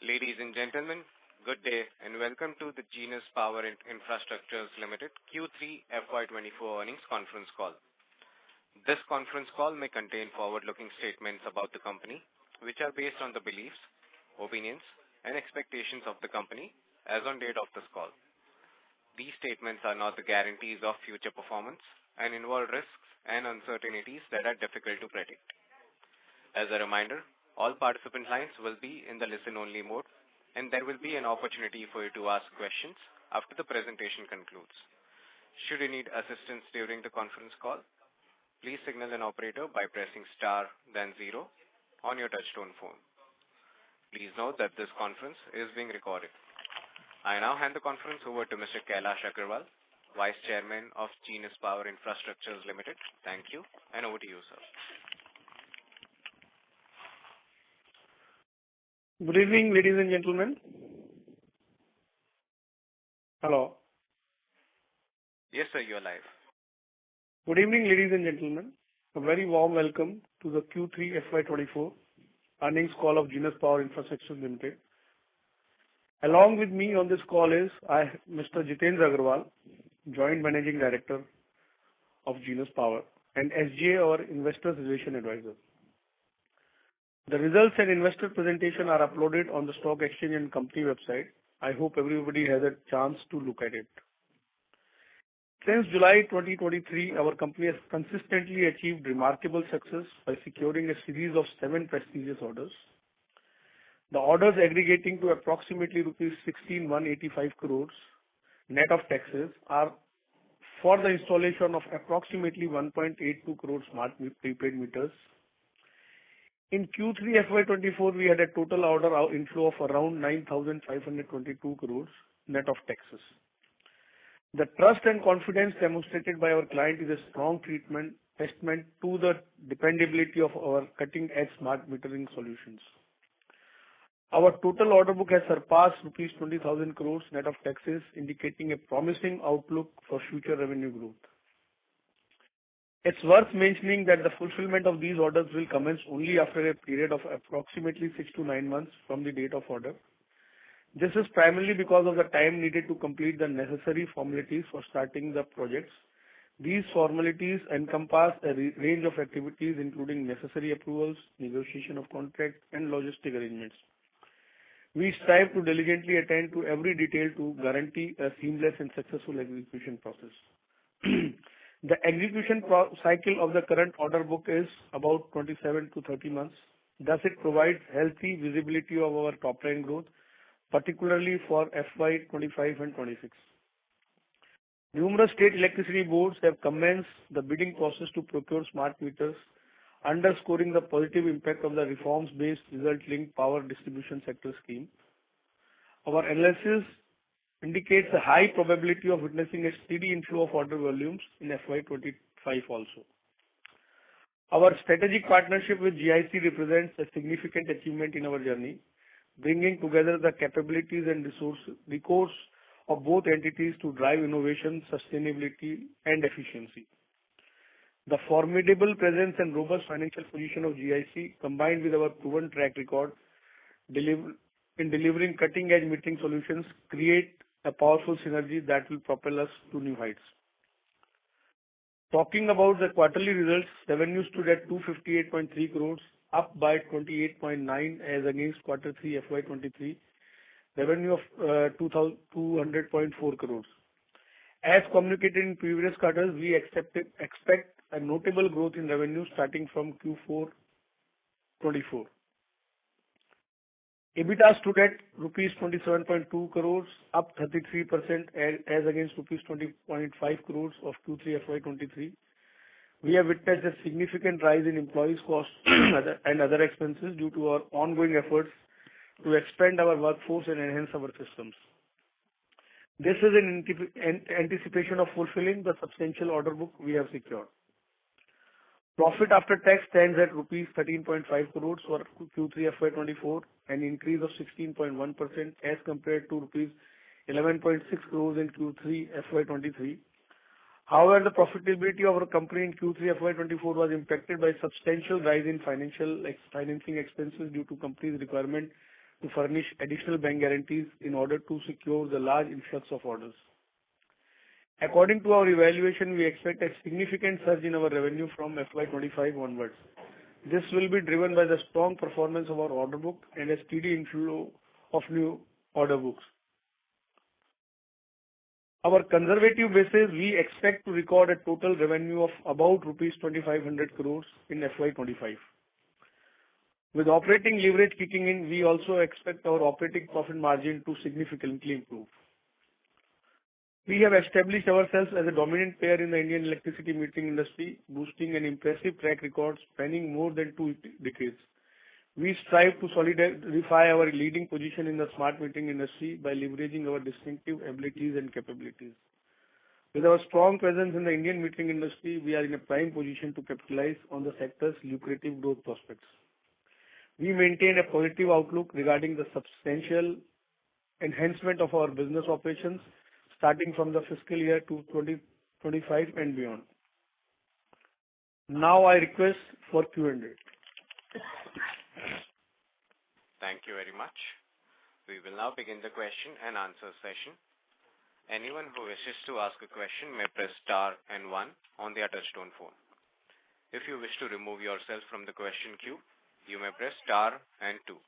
Ladies and gentlemen, good day and welcome to the Genus Power Infrastructures Limited Q3 FY24 earnings conference call. This conference call may contain forward-looking statements about the company, which are based on the beliefs, opinions, and expectations of the company as on date of this call. These statements are not the guarantees of future performance and involve risks and uncertainties that are difficult to predict. As a reminder, all participant lines will be in the listen-only mode, and there will be an opportunity for you to ask questions after the presentation concludes. Should you need assistance during the conference call, please signal an operator by pressing star then 0 on your touchtone phone. Please note that this conference is being recorded. I now hand the conference over to Mr. Kailash Agarwal, Vice Chairman of Genus Power Infrastructures Limited. Thank you, and over to you, sir. Good evening, ladies and gentlemen. Hello. Yes, sir, you are live. Good evening, ladies and gentlemen. A very warm welcome to the Q3 FY24 earnings call of Genus Power Infrastructures Limited. Along with me on this call is Mr. Jitendra Agarwal, Joint Managing Director of Genus Power, and SGA, our Investor Relations Advisor. The results and investor presentation are uploaded on the stock exchange and company website. I hope everybody has a chance to look at it. Since July 2023, our company has consistently achieved remarkable success by securing a series of 7 prestigious orders. The orders aggregating to approximately rupees 16,185 crores net of taxes are for the installation of approximately 1.82 crores smart prepaid meters. In Q3 FY24, we had a total order inflow of around 9,522 crores net of taxes. The trust and confidence demonstrated by our client is a strong testament to the dependability of our cutting-edge smart metering solutions. Our total order book has surpassed rupees 20,000 crores net of taxes, indicating a promising outlook for future revenue growth. It's worth mentioning that the fulfillment of these orders will commence only after a period of approximately 6 to 9 months from the date of order. This is primarily because of the time needed to complete the necessary formalities for starting the projects. These formalities encompass a range of activities including necessary approvals, negotiation of contract, and logistic arrangements. We strive to diligently attend to every detail to guarantee a seamless and successful execution process. The execution cycle of the current order book is about 27 to 30 months. Thus, it provides healthy visibility of our top-line growth, particularly for FY25 and 26. Numerous state electricity boards have commenced the bidding process to procure smart meters, underscoring the positive impact of the reforms-based result-linked power distribution sector scheme. Our analysis indicates a high probability of witnessing a steady inflow of order volumes in FY25 also. Our strategic partnership with GIC represents a significant achievement in our journey, bringing together the capabilities and recourse of both entities to drive innovation, sustainability, and efficiency. The formidable presence and robust financial position of GIC, combined with our proven track record in delivering cutting-edge metering solutions, create a powerful synergy that will propel us to new heights. Talking about the quarterly results, revenues stood at 258.3 crores, up by 28.9 as against quarter 3 FY23, revenue of 200.4 crores. As communicated in previous quarters, we expect a notable growth in revenue starting from Q4 24. EBITDA stood at rupees 27.2 crores, up 33% as against rupees 20.5 crores of Q3 FY23. We have witnessed a significant rise in employees' costs and other expenses due to our ongoing efforts to expand our workforce and enhance our systems. This is in anticipation of fulfilling the substantial order book we have secured. Profit after tax stands at rupees 13.5 crores for Q3 FY24, an increase of 16.1% as compared to rupees 11.6 crores in Q3 FY23. However, the profitability of our company in Q3 FY24 was impacted by substantial rise in financing expenses due to company's requirement to furnish additional bank guarantees in order to secure the large influx of orders. According to our evaluation, we expect a significant surge in our revenue from FY25 onwards. This will be driven by the strong performance of our order book and a steady inflow of new order books. Our conservative basis, we expect to record a total revenue of about rupees 2,500 crores in FY25. With operating leverage kicking in, we also expect our operating profit margin to significantly improve. We have established ourselves as a dominant player in the Indian electricity metering industry, boasting an impressive track record spanning more than 2 decades. We strive to solidify our leading position in the smart metering industry by leveraging our distinctive abilities and capabilities. With our strong presence in the Indian metering industry, we are in a prime position to capitalize on the sector's lucrative growth prospects. We maintain a positive outlook regarding the substantial enhancement of our business operations starting from the fiscal year to 2025 and beyond. Now I request for Q&A. Thank you very much. We will now begin the question and answer session. Anyone who wishes to ask a question may press star and 1 on their touchtone phone. If you wish to remove yourself from the question queue, you may press star and 2.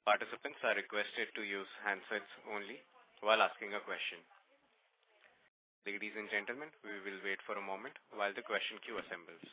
Participants are requested to use handsets only while asking a question. Ladies and gentlemen, we will wait for a moment while the question queue assembles.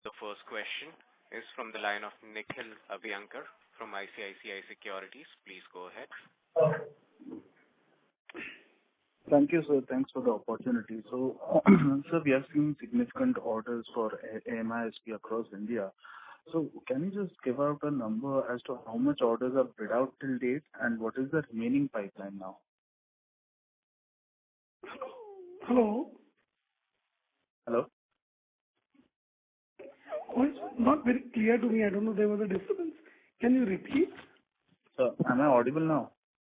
The first question is from the line of Nikhil Abhyankar from ICICI Securities. Please go ahead. Thank you, sir. Thanks for the opportunity. So, sir, we have seen significant orders for AMISP across India. So, can you just give out a number as to how much orders are bid out till date and what is the remaining pipeline now? Hello? Hello? Voice was not very clear to me. I don't know, there was a disturbance. Can you repeat? Sir, am I audible now?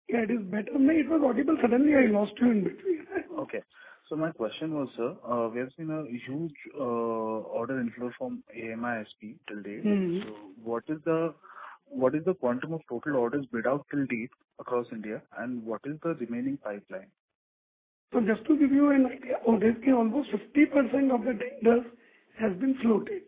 Yeah, it is better. No, it was audible. Suddenly I lost you in between. Okay. So my question was, sir, we have seen a huge order inflow from AMISP till date. Mm-hmm. So what is the quantum of total orders bid out till date across India and what is the remaining pipeline? So just to give you an idea, almost 50% of the tenders has been floated.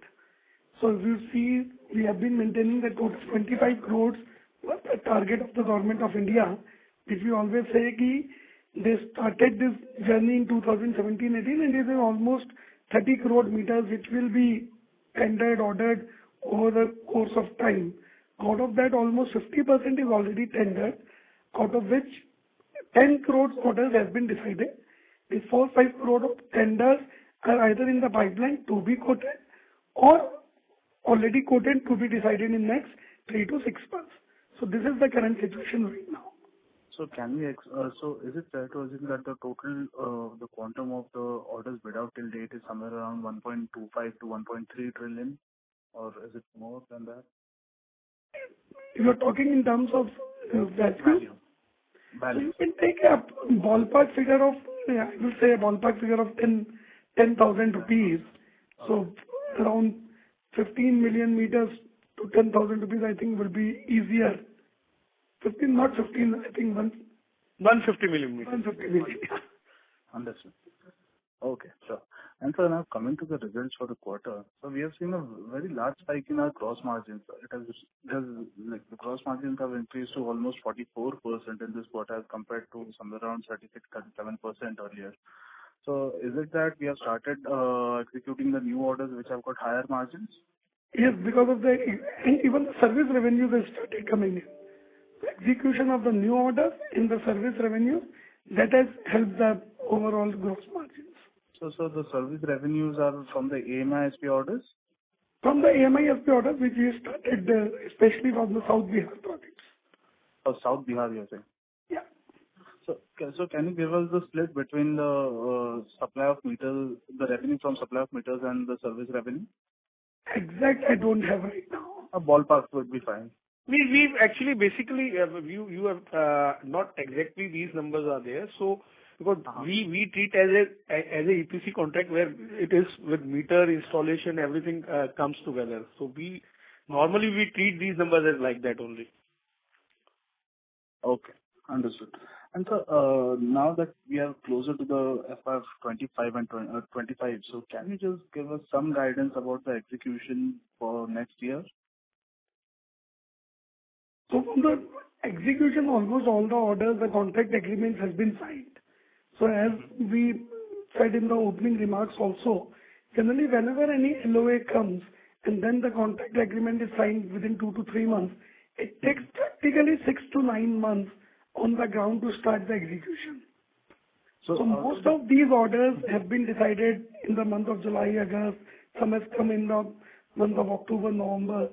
So if you see, we have been maintaining that total 25 crores was the target of the government of India, which we always say ki they started this journey in 2017-18 and it is almost 30 crore meters which will be tendered, ordered over the course of time. Out of that, almost 50% is already tendered, out of which 10 crore orders has been decided. These 4-5 crore of tenders are either in the pipeline to be quoted or already quoted to be decided in next 3 to 6 months. So this is the current situation right now. So can we, so is it fair to assume that the total, the quantum of the orders bid out till date is somewhere around 1.25 to 1.3 trillion, or is it more than that? If you're talking in terms of value, so you can take a ballpark figure of, I will say a ballpark figure of 10,000 rupees. So around 15 million meters to 10,000 rupees, I think will be easier. 15, not 15, I think 150 million meters. 150 million. Understood. Okay, sure. And so now coming to the results for the quarter, so we have seen a very large spike in our gross margins. Like the gross margins have increased to almost 44% in this quarter as compared to somewhere around 36-37% earlier. So is it that we have started executing the new orders which have got higher margins? Yes, because of the, and even the service revenues have started coming in. The execution of the new orders in the service revenues, that has helped the overall gross margins. So the service revenues are from the AMISP orders? From the AMISP orders which we started, especially from the South Bihar projects. Or South Bihar, you're saying? Yeah. So So can you give us the split between the supply of meters, the revenue from supply of meters and the service revenue? Exact, I don't have right now. A ballpark would be fine. We've actually basically, you have, not exactly these numbers are there. So because we treat as a EPC contract where it is with meter installation, everything comes together. So normally we treat these numbers as like that only. Okay, understood. And so, now that we are closer to the FY25 and 25, so can you just give us some guidance about the execution for next year? So from the execution, almost all the orders, the contract agreements has been signed. So as we said in the opening remarks also, generally whenever any LOA comes and then the contract agreement is signed within 2 to 3 months, it takes practically 6 to 9 months on the ground to start the execution. So most of these orders have been decided in the month of July, August. Some has come in the month of October, November.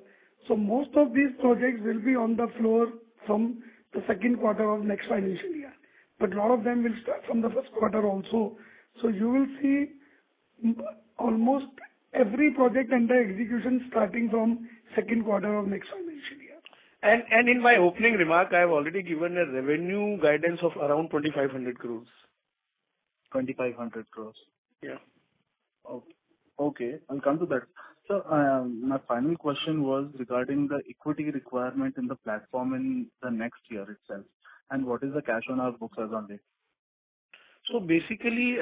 So most of these projects will be on the floor from the second quarter of next financial year. But a lot of them will start from the first quarter also. So you will see almost every project under execution starting from second quarter of next financial year. And in my opening remark, I have already given a revenue guidance of around 2,500 crores. 2,500 crores. Yeah. Okay, I'll come to that. So, my final question was regarding the equity requirement in the platform in the next year itself, and what is the cash on our books as on date? So basically,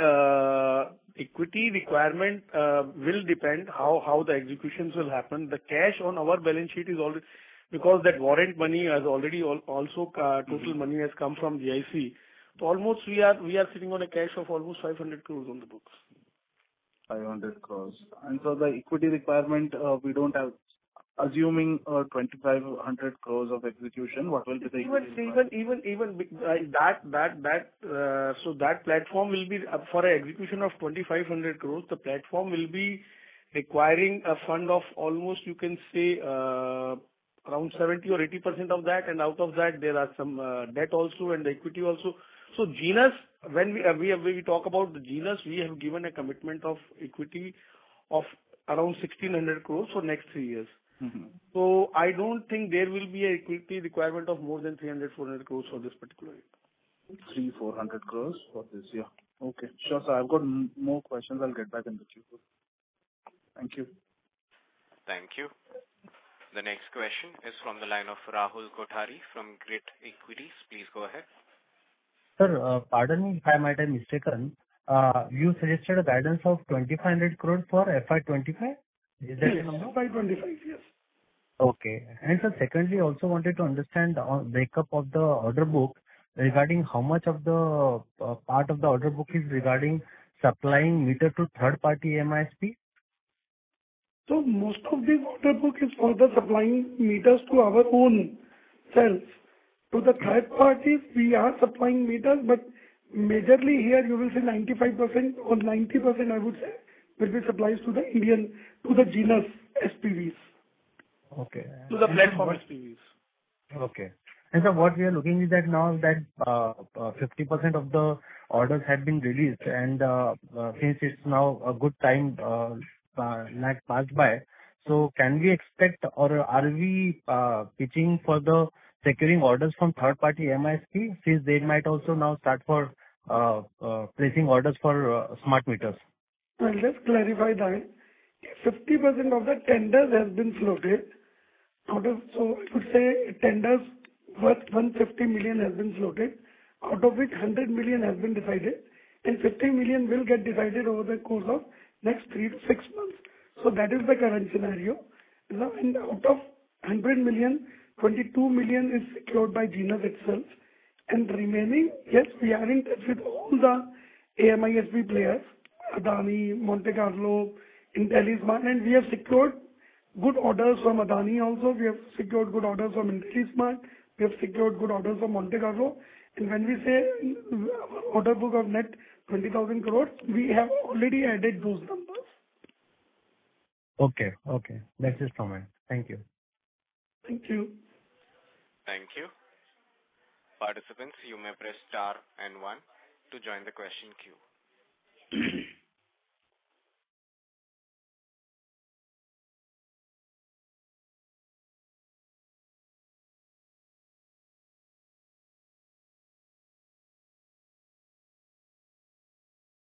equity requirement will depend how the executions will happen. The cash on our balance sheet is already, because that warrant money has already also total money has come from GIC. So almost we are sitting on a cash of almost 500 crores on the books. 500 crores. And so the equity requirement, we don't have, assuming 2,500 crores of execution, what will be the so that platform will be for an execution of 2,500 crores. The platform will be requiring a fund of almost, you can say, around 70 or 80% of that, and out of that there are some debt also and equity also. So Genus, when we talk about the Genus, we have given a commitment of equity of around 1,600 crores for next 3 years. So I don't think there will be a equity requirement of more than 300-400 crores for this particular year. 300-400 crores for this year. Okay, sure, sir. I've got more questions. I'll get back in the queue. Thank you. Thank you. The next question is from the line of Rahul Kothari from Grit Equities. Please go ahead. Sir, pardon me if I might have mistaken. You suggested a guidance of 2,500 crores for FY25? Is that the number? FY25, yes. Okay. And sir, secondly, also wanted to understand the breakup of the order book regarding how much of the part of the order book is regarding supplying meter to third-party MISP? So most of this order book is for the supplying meters to our own cells. To the third parties, we are supplying meters, but majorly here you will see 95% or 90%, I would say, will be supplies to the Genus SPVs. Okay. To the platform SPVs. Okay. And so what we are looking is that now that 50% of the orders have been released, and since it's now a good time like passed by, so can we expect, or are we pitching for the securing orders from third-party MISP, since they might also now start for placing orders for smart meters? I'll just clarify that 50% of the tenders has been floated. So I would say tenders worth 150 million has been floated, out of which 100 million has been decided, and 50 million will get decided over the course of next 3 to 6 months. So that is the current scenario. Now, and out of 100 million, 22 million is secured by Genus itself, and remaining, yes, we are in touch with all the AMISP players, Adani, Monte Carlo, IntelliSmart, and we have secured good orders from Adani also. We have secured good orders from IntelliSmart. We have secured good orders from Monte Carlo. And when we say order book of net 20,000 crores, we have already added those numbers. Okay. That's it from me. Thank you. Thank you. Thank you. Participants, you may press star and one to join the question queue.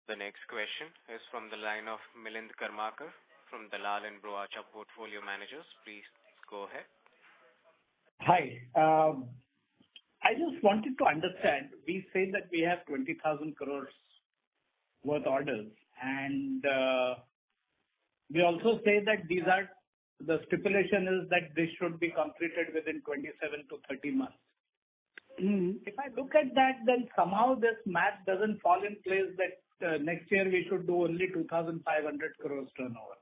The next question is from the line of Milind Karmakar from Dalal & Broacha Portfolio Managers. Please go ahead. Hi. I just wanted to understand, we say that we have 20,000 crores worth orders, and we also say that the stipulation is that this should be completed within 27 to 30 months. If I look at that, then somehow this math doesn't fall in place that next year we should do only 2,500 crores turnover.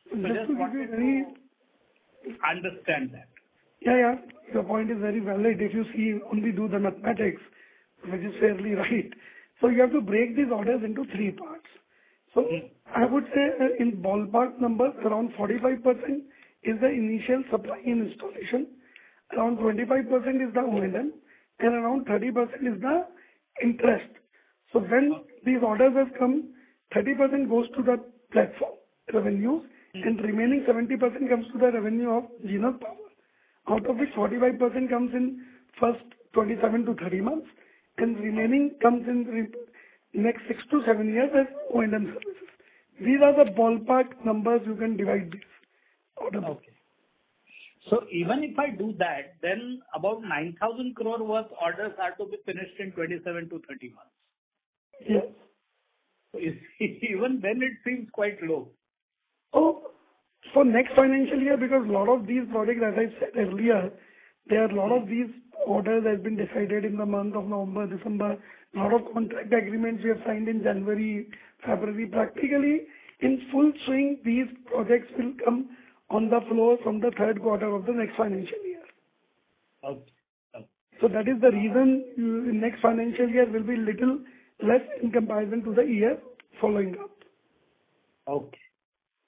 So just wanted to understand that. Yeah. Your point is very valid. If you see, only do the mathematics, which is fairly right. So you have to break these orders into three parts. So I would say in ballpark numbers, around 45% is the initial supply and installation, around 25% is the O&M, and around 30% is the interest. So when these orders have come, 30% goes to the platform revenues, and remaining 70% comes to the revenue of Genus Power, out of which 45% comes in first 27 to 30 months, and remaining comes in next 6 to 7 years as O&M services. These are the ballpark numbers you can divide this order book. Okay. So even if I do that, then about 9,000 crore worth orders are to be finished in 27 to 30 months. Yes. So even then it seems quite low. Oh, for next financial year, because a lot of these projects, as I said earlier, there are a lot of these orders has been decided in the month of November, December. A lot of contract agreements we have signed in January, February. Practically in full swing, these projects will come on the floor from the third quarter of the next financial year. Okay. So that is the reason in next financial year will be little less in comparison to the year following up. Okay.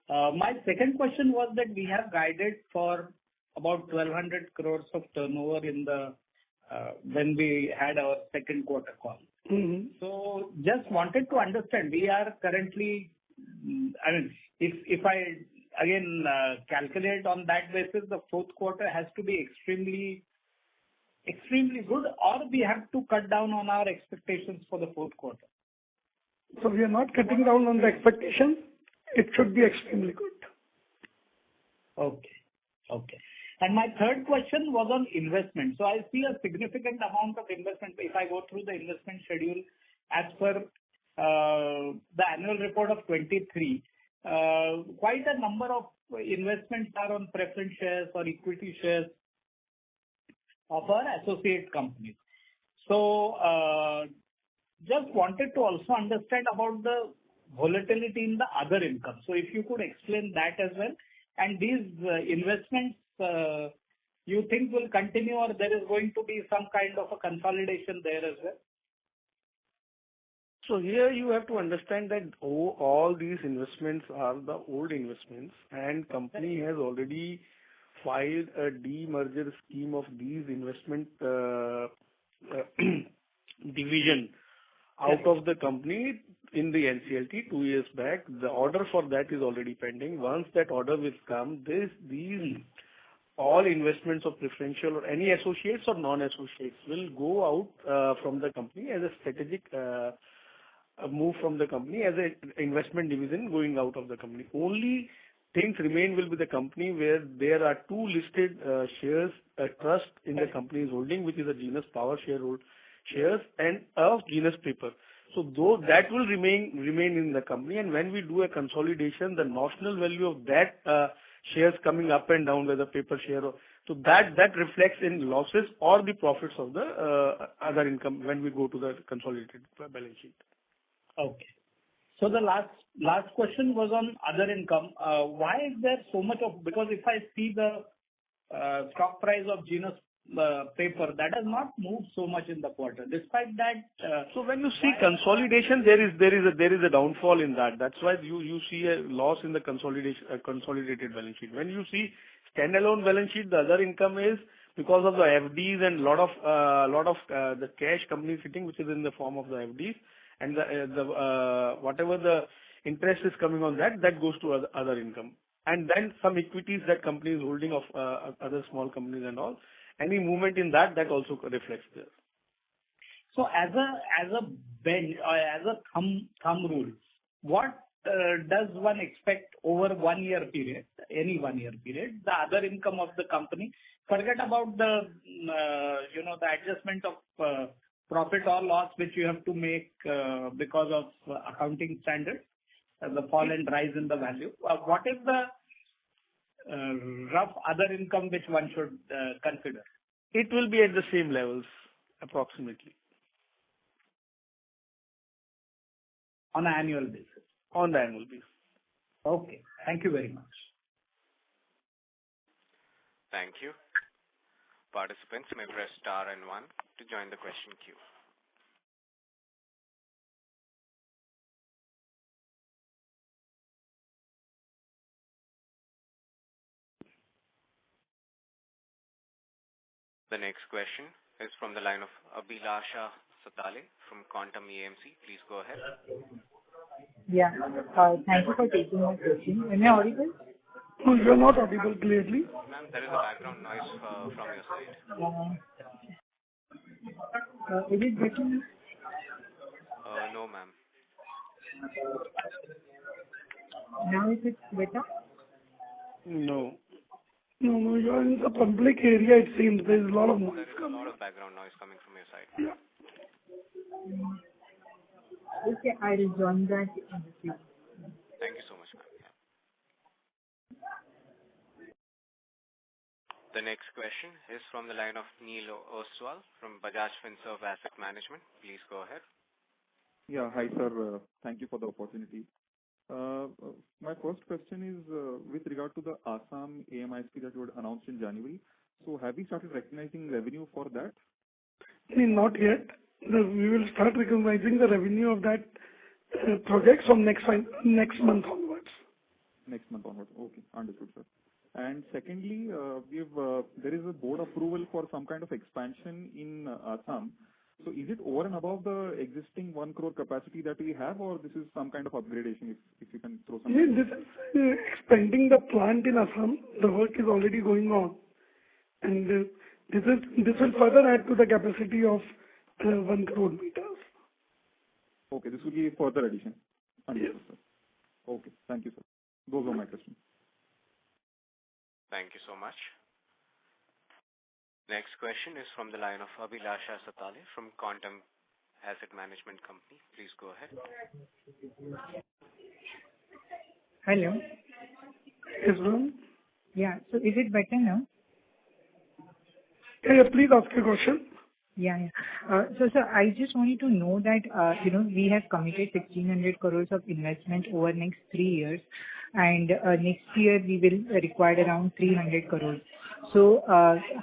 My second question was that we have guided for about 1,200 crores of turnover in the when we had our second quarter call. So just wanted to understand, we are currently, if I again calculate on that basis, the fourth quarter has to be extremely good, or we have to cut down on our expectations for the fourth quarter. So we are not cutting down on the expectations. It should be extremely good. Okay. And my third question was on investment. So I see a significant amount of investment. If I go through the investment schedule as per the annual report of 23, quite a number of investments are on preference shares or equity shares of our associate companies. So just wanted to also understand about the volatility in the other income. So if you could explain that as well. And these investments, you think will continue, or there is going to be some kind of a consolidation there as well? So here you have to understand that all these investments are the old investments, and company has already filed a demerger scheme of these investment division out of the company in the NCLT 2 years back. The order for that is already pending. Once that order will come, these all investments of preferential or any associates or non-associates will go out from the company as a strategic move from the company as an investment division going out of the company. Only things remain will be the company where there are two listed shares, a trust in the company's holding, which is a Genus Power shares and of Genus Paper. So though that will remain in the company, and when we do a consolidation, the notional value of that shares coming up and down, whether paper share or so that reflects in losses or the profits of the other income when we go to the consolidated balance sheet. Okay. So the last question was on other income. Why is there so much of, because if I see the stock price of Genus Paper, that has not moved so much in the quarter. Despite that, so when you see consolidation, there is a downfall in that. That's why you see a loss in the consolidated balance sheet. When you see standalone balance sheet, the other income is because of the FDs and lot of the cash company sitting, which is in the form of the FDs, and the whatever the interest is coming on that goes to other income. And then some equities that company is holding of other small companies and all. Any movement in that also reflects there. So as a bench or as a thumb rule, what does one expect over 1 year period, any 1 year period, the other income of the company? Forget about the the adjustment of profit or loss which you have to make because of accounting standards, the fall and rise in the value. What is the rough other income which one should consider? It will be at the same levels, approximately. On an annual basis? On the annual basis. Okay. Thank you very much. Thank you. Participants may press star and 1 to join the question queue. The next question is from the line of Abhilasha Satale from Quantum AMC. Please go ahead. Yeah. Thank you for taking my question. Am I audible? No, you are not audible clearly. Ma'am, there is a background noise from your side. Is it better now? No, ma'am. Now is it better? No, you are in the public area, it seems. There is a lot of noise. There is a lot of background noise coming from your side. Yeah. Okay, I will join that in the queue. Thank you so much, ma'am. Yeah. The next question is from the line of Neil Oswal from Bajaj Finserv Asset Management. Please go ahead. Yeah. Hi, sir. Thank you for the opportunity. My first question is with regard to the Assam AMISP that you had announced in January. So have we started recognizing revenue for that? Not yet. We will start recognizing the revenue of that project from next month onwards. Next month onwards. Okay, understood, sir. And secondly, there is a board approval for some kind of expansion in Assam. So is it over and above the existing 1 crore capacity that we have, or this is some kind of upgradation? If you can throw some. This is expanding the plant in Assam. The work is already going on, and this will further add to the capacity of 1 crore meters. Okay, this will be further addition. Understood, Yes. sir. Okay, thank you, sir. Those are my questions. Thank you so much. Next question is from the line of Abhilasha Satale from Quantum Asset Management Company. Please go ahead. Hello. Yes, ma'am. Yeah. So is it better now? Yeah, please ask your question. Yeah. So, sir, I just wanted to know that, we have committed 1,600 crores of investment over next 3 years, and next year we will require around 300 crores. So,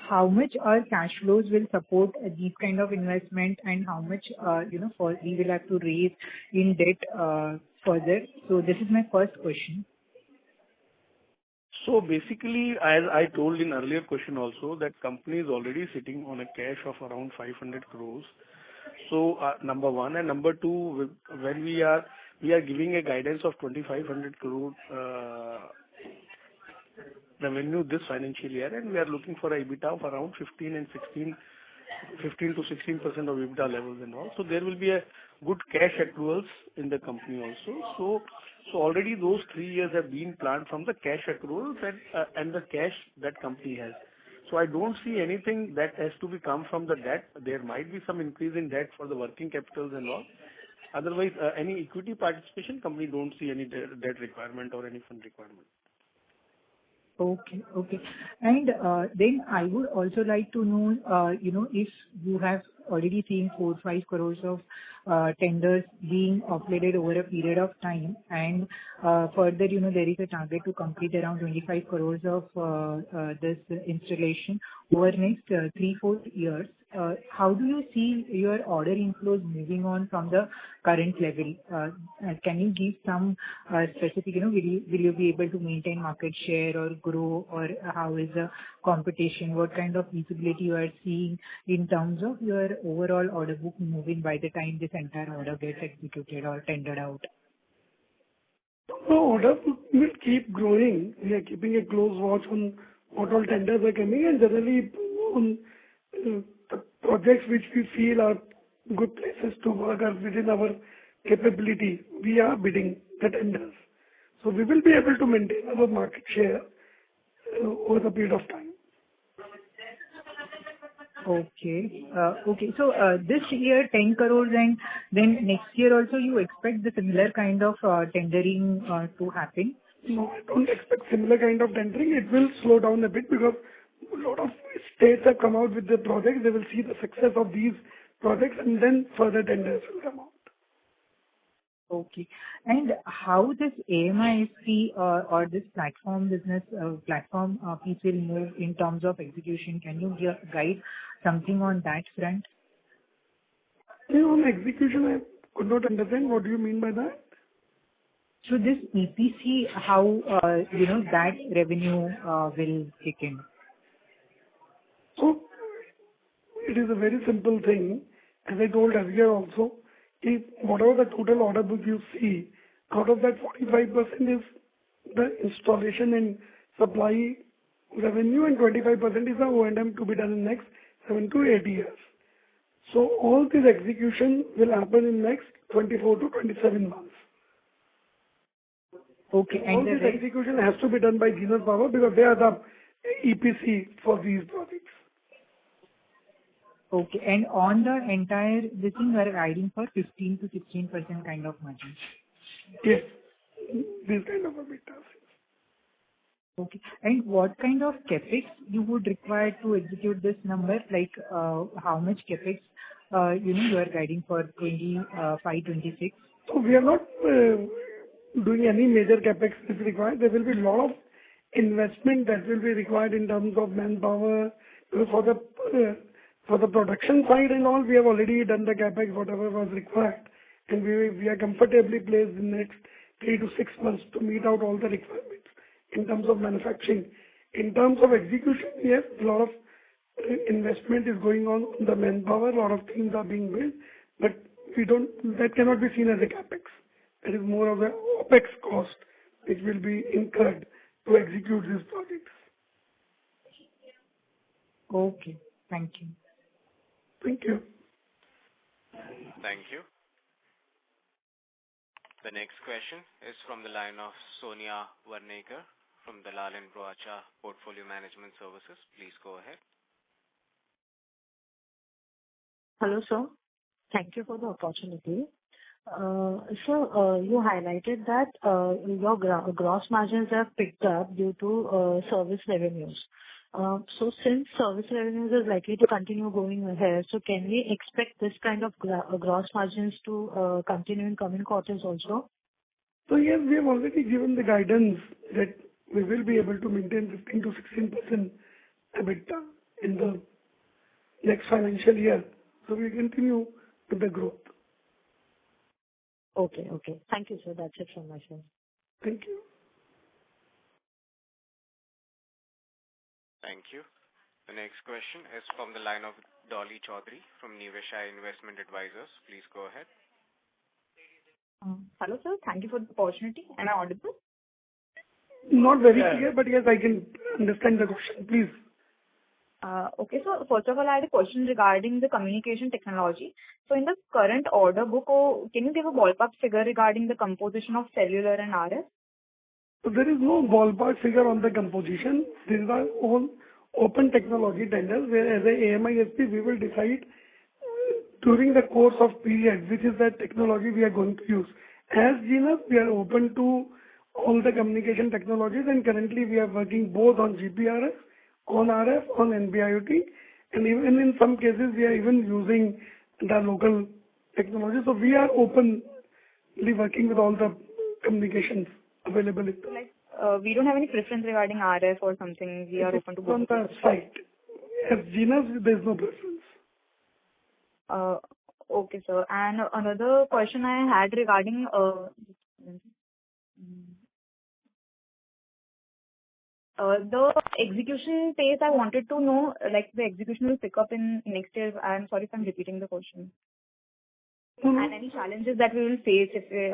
how much our cash flows will support these kind of investment, and how much, we will have to raise in debt further? So this is my first question. So basically, as I told in earlier question also, that company is already sitting on a cash of around 500 crores. So number one, and number two, when we are giving a guidance of 2,500 crore revenue this financial year, and we are looking for a EBITDA of around 15 to 16% of EBITDA levels and all. So there will be a good cash accruals in the company also. So already those 3 years have been planned from the cash accruals and the cash that company has. So I don't see anything that has to be come from the debt. There might be some increase in debt for the working capitals and all. Otherwise, any equity participation, company don't see any debt requirement or any fund requirement. Okay. And then I would also like to know, if you have already seen 4-5 crores of tenders being offloaded over a period of time, and further, there is a target to complete around 25 crores of this installation over next 3-4 years. how do you see your order inflows moving on from the current level? Can you give some specific, will you be able to maintain market share or grow, or how is the competition? What kind of visibility you are seeing in terms of your overall order book moving by the time this entire order gets executed or tendered out? The order book will keep growing. We are keeping a close watch on what all tenders are coming, and generally on the projects which we feel are good places to work or within our capability, we are bidding the tenders. So we will be able to maintain our market share over the period of time. Okay. So this year 10 crores, and then next year also you expect the similar kind of tendering to happen? No, I don't expect similar kind of tendering. It will slow down a bit because a lot of states have come out with the projects. They will see the success of these projects, and then further tenders will come out. Okay. And how this AMISP or this platform business piece will move in terms of execution? Can you guide something on that front? On execution, I could not understand. What do you mean by that? So this EPC, how that revenue will kick in? So it is a very simple thing. As I told earlier also, if whatever the total order book you see, out of that 45% is the installation and supply revenue, and 25% is the O&M to be done in next 7 to 8 years. So all this execution will happen in next 24 to 27 months. Okay. So all this execution has to be done by Genus Power because they are the EPC for these projects. Okay. And on the entire, this thing we are guiding for 15 to 16% kind of margin. Yes. This kind of a bit. Okay. And what kind of capex you would require to execute this number? Like how much capex you are guiding for 25-26? So we are not doing any major capex is required. There will be a lot of investment that will be required in terms of manpower. For the production side and all, we have already done the capex, whatever was required. And we are comfortably placed in the next 3 to 6 months to meet out all the requirements in terms of manufacturing. In terms of execution, yes, a lot of investment is going on the manpower, a lot of things are being built, but that cannot be seen as a capex. It is more of an OPEX cost which will be incurred to execute these projects. Okay. Thank you. Thank you. Thank you. The next question is from the line of Sonia Varnekar from Dalal & Broacha Portfolio Management Services. Please go ahead. Hello, sir. Thank you for the opportunity. So, you highlighted that your gross margins have picked up due to service revenues. So since service revenues is likely to continue going ahead, so can we expect this kind of gross margins to continue in coming quarters also? So yes, we have already given the guidance that we will be able to maintain 15 to 16% EBITDA in the next financial year. So we continue with the growth. Okay. Thank you, sir. That's it from my side. Thank you. Thank you. The next question is from the line of Dolly Chaudhary from Niveshaay Investment Advisors. Please go ahead. Hello, sir. Thank you for the opportunity. Am I audible? Not very clear, but yes, I can understand the question. Please. Okay, so first of all, I had a question regarding the communication technology. So in the current order book, can you give a ballpark figure regarding the composition of cellular and RF? So there is no ballpark figure on the composition. These are all open technology tenders where as a AMISP we will decide during the course of period which is the technology we are going to use. As Genus, we are open to all the communication technologies, and currently we are working both on GPRS, on RF, on NB-IoT, and even in some cases we are even using the local technology. So we are openly working with all the communications available. We don't have any preference regarding RF or something. We are open to both. On the site. As Genus, there is no preference. Okay, sir. And another question I had regarding the execution pace. I wanted to know, like, the execution will pick up in next year. I'm sorry if I'm repeating the question. And any challenges that we will face if we,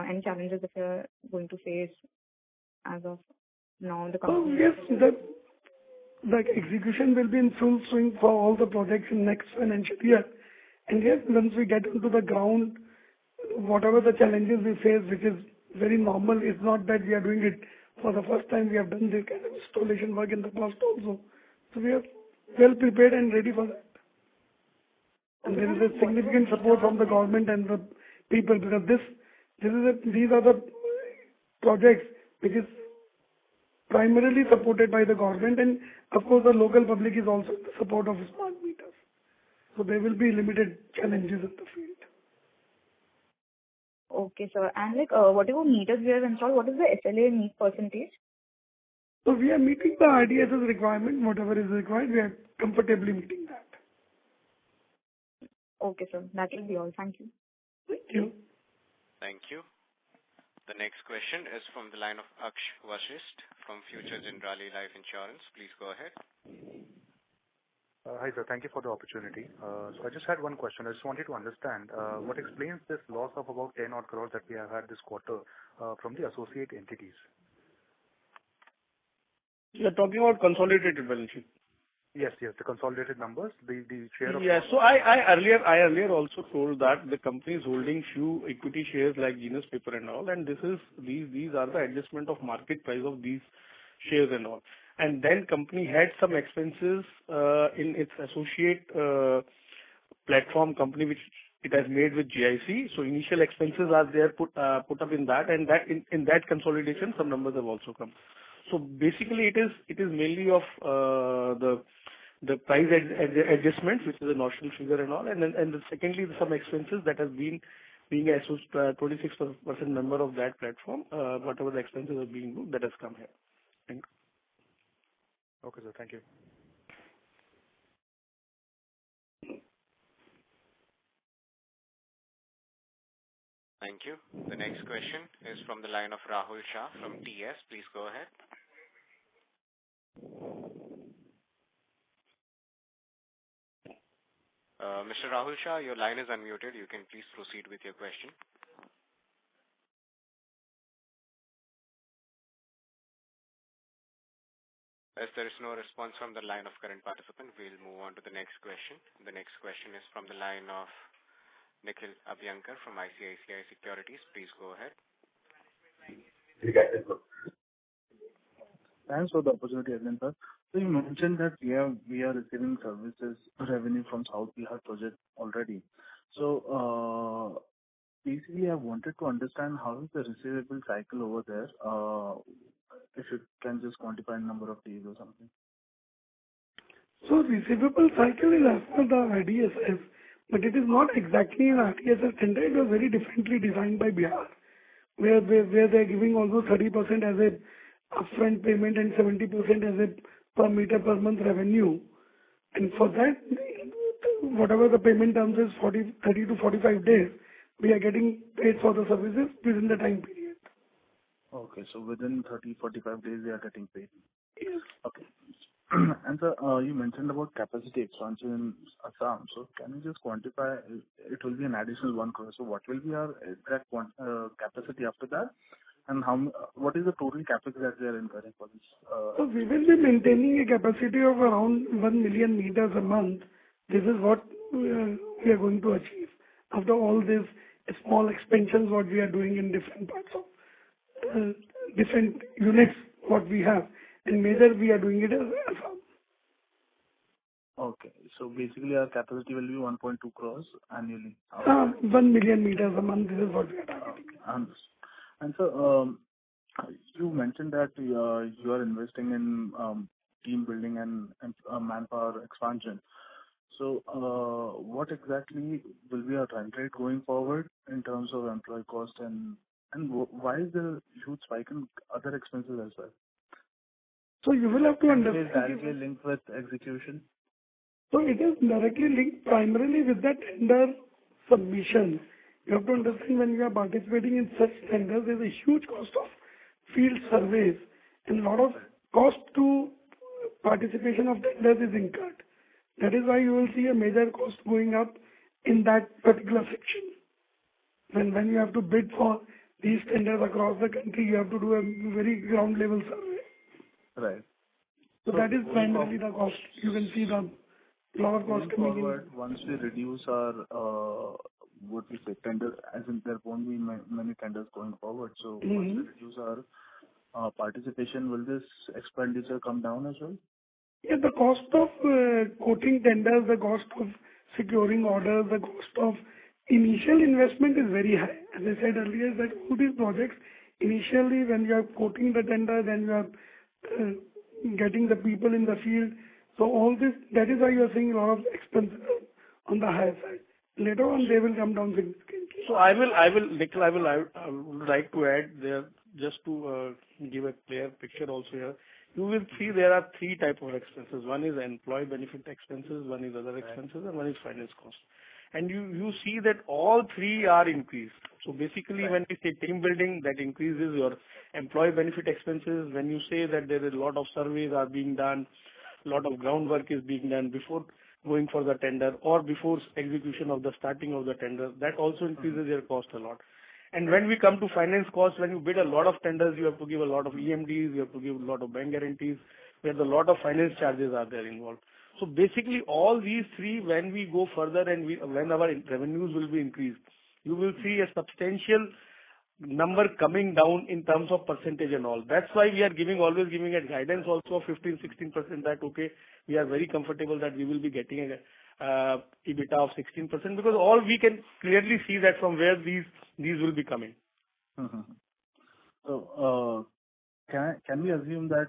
any challenges if we're going to face as of now, the company? Yes, the execution will be in full swing for all the projects in next financial year. And yes, once we get into the ground, whatever the challenges we face, which is very normal, it's not that we are doing it for the first time. We have done this kind of installation work in the past also. So we are well prepared and ready for that. And there is a significant support from the government and the people, because these are the projects which is primarily supported by the government, and of course the local public is also in the support of smart meters. So there will be limited challenges in the field. Okay, sir. And like, whatever meters we have installed, what is the SLA meet percentage? So we are meeting the RDSS requirement, whatever is required, we are comfortably meeting that. Okay, sir. That will be all. Thank you. Thank you. Thank you. The next question is from the line of Aksh Vashist from Future Generali Life Insurance. Please go ahead. Hi, sir. Thank you for the opportunity. So I just had one question. I just wanted to understand what explains this loss of about 10 odd crores that we have had this quarter from the associate entities. You are talking about consolidated balance sheet. Yes, the consolidated numbers, the share of... Yeah, so I earlier also told that the company is holding few equity shares like Genus Paper and all, and these are the adjustment of market price of these shares and all. And then company had some expenses in its associate platform company which it has made with GIC. So initial expenses are there put up in that, and that in that consolidation some numbers have also come. So basically it is mainly of the price adjustments, which is a notional figure and all, and then secondly some expenses that has been being a 26% member of that platform, whatever the expenses are being booked, that has come here. Thank you. Okay, sir. Thank you. Thank you. The next question is from the line of Rahul Shah from TS. Please go ahead. Mr. Rahul Shah, your line is unmuted. You can please proceed with your question. As there is no response from the line of current participant, we'll move on to the next question. The next question is from the line of Nikhil Abhyankar from ICICI Securities. Please go ahead. Thanks for the opportunity again, sir. So you mentioned that we are receiving services revenue from South Bihar project already. So basically, I wanted to understand how is the receivable cycle over there. If you can just quantify number of days or something. So receivable cycle is as per the RDSS, but it is not exactly an RDSS tender. It was very differently designed by Bihar, where they are giving almost 30% as a upfront payment and 70% as a per meter per month revenue. And for that, whatever the payment terms is 30 to 45 days, we are getting paid for the services within the time period. Okay, so within 30-45 days they are getting paid. Yes. Okay. And sir, you mentioned about capacity expansion in Assam. So can you just quantify? It will be an additional 1 crore. So what will be our exact capacity after that? And what is the total capital that we are incurring for this? So we will be maintaining a capacity of around 1 million meters a month. This is what we are going to achieve after all these small expansions what we are doing in different parts of different units what we have. And major we are doing it as Assam. Okay, so basically our capacity will be 1.2 crores annually. 1 million meters a month. This is what we are targeting. Okay, understood. And so, you mentioned that you are investing in team building and manpower expansion. So, what exactly will be our run rate going forward in terms of employee cost and why is there a huge spike in other expenses as well? So you will have to understand. Is directly linked with execution? So it is directly linked primarily with the tender submission. You have to understand when you are participating in such tenders, there's a huge cost of field surveys and lot of cost to participation of tenders is incurred. That is why you will see a major cost going up in that particular section. When you have to bid for these tenders across the country, you have to do a very ground level survey. Right. So that is primarily the cost. You can see the lot of cost coming forward, once we reduce our what we say tender, as in there won't be many tenders going forward. So once we reduce our participation, will this expenditure come down as well? Yeah, the cost of quoting tenders, the cost of securing orders, the cost of initial investment is very high. As I said earlier, that all these projects, initially when you are quoting the tender, then you are getting the people in the field. So all this, that is why you are seeing a lot of expenses on the higher side. Later on, they will come down significantly. So I will, Nikhil, I would like to add there, just to give a clear picture also here. You will see there are three type of expenses. One is employee benefit expenses, one is other expenses, and one is finance cost. And you see that all three are increased. So basically, when we say team building, that increases your employee benefit expenses. When you say that there is a lot of surveys are being done, a lot of groundwork is being done before going for the tender or before execution of the starting of the tender, that also increases your cost a lot. And when we come to finance costs, when you bid a lot of tenders, you have to give a lot of EMDs, you have to give a lot of bank guarantees, where a lot of finance charges are there involved. So basically, all these three, when we go further and when our revenues will be increased, you will see a substantial number coming down in terms of percentage and all. That's why we are always giving a guidance also of 15-16%, that okay, we are very comfortable that we will be getting a EBITDA of 16%, because all we can clearly see that from where these will be coming. Mm-hmm. So, can we assume that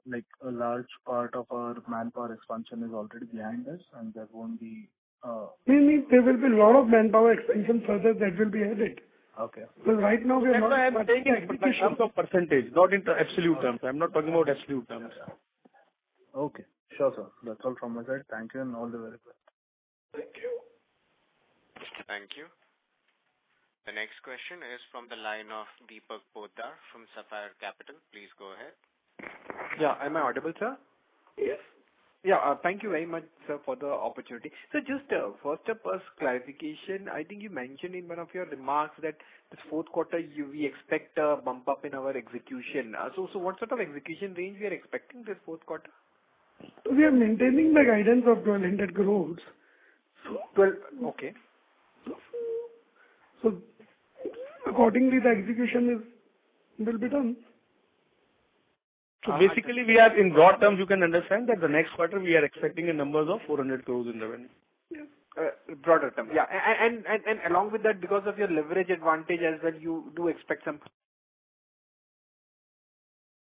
like a large part of our manpower expansion is already behind us, and there won't be? There will be a lot of manpower expansion further that will be added. Okay. Because right now we are That's not. why I'm saying in terms of percentage, not in absolute terms. I'm not talking about absolute terms. Okay. Sure, sir. That's all from my side. Thank you and all the very best. Thank you. Thank you. The next question is from the line of Deepak Poddar from Sapphire Capital. Please go ahead. Yeah. Am I audible, sir? Yes. Yeah. Thank you very much, sir, for the opportunity. So just first up as clarification, I think you mentioned in one of your remarks that this fourth quarter we expect a bump up in our execution. So what sort of execution range we are expecting this fourth quarter? So we are maintaining the guidance of 1,200 crores. So 12. Okay. So accordingly, the execution will be done. So basically, we are in broad terms, you can understand that the next quarter we are expecting a numbers of 400 crores in revenue. Yes. Broader term. Yeah. And along with that, because of your leverage advantage as well, you do expect some.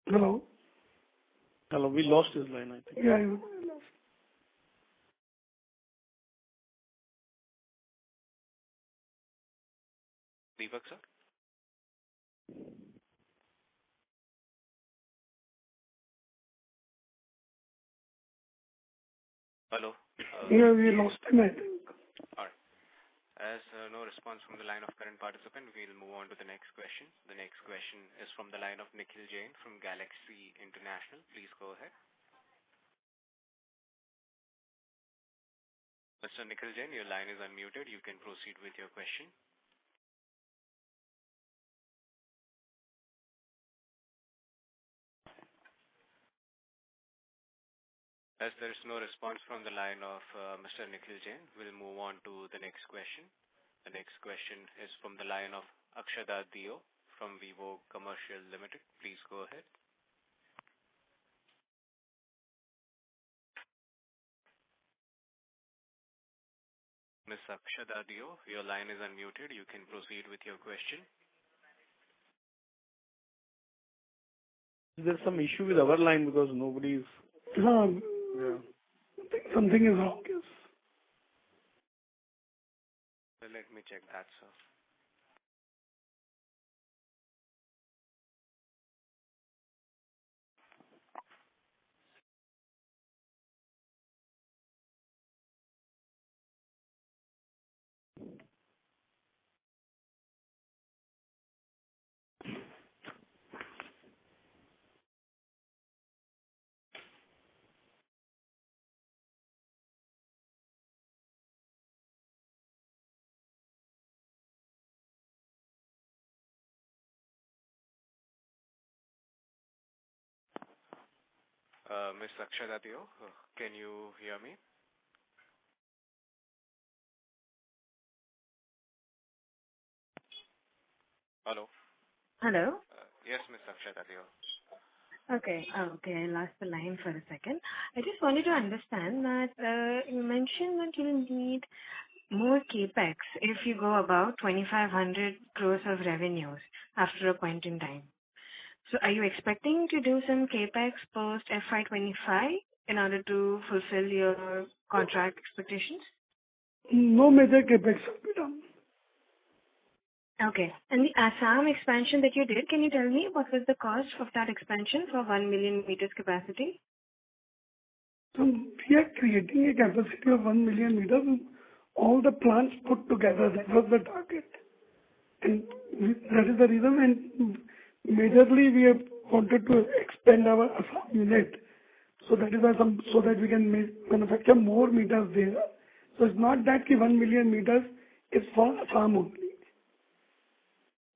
Hello? Hello, we lost his line, I think. Yeah, I lost. Deepak, sir? Hello? Yeah, we lost him, I think. All right. As no response from the line of current participant, we'll move on to the next question. The next question is from the line of Nikhil Jain from Galaxy International. Please go ahead. Mr. Nikhil Jain, your line is unmuted. You can proceed with your question. As there is no response from the line of Mr. Nikhil Jain, we'll move on to the next question. The next question is from the line of Akshada Dio from Vivo Commercial Limited. Please go ahead. Ms. Akshada Dio, your line is unmuted. You can proceed with your question. There's some issue with our line because nobody is. Yeah. Something is wrong, yes. Let me check that, sir. Ms. Akshata Teo, can you hear me? Hello? Hello? Yes, Ms. Akshata Teo. Okay. Okay, I lost the line for a second. I just wanted to understand that you mentioned that you'll need more capex if you go about 2,500 crores of revenues after a point in time. So are you expecting to do some capex post FY25 in order to fulfill your contract expectations? No major capex will be done. Okay. And the Assam expansion that you did, can you tell me what was the cost of that expansion for 1 million meters capacity? So we are creating a capacity of 1 million meters. All the plants put together, that was the target. And that is the reason, and majorly we have wanted to expand our Assam unit. So that is why so that we can manufacture more meters there. So it's not that 1 million meters is for Assam only.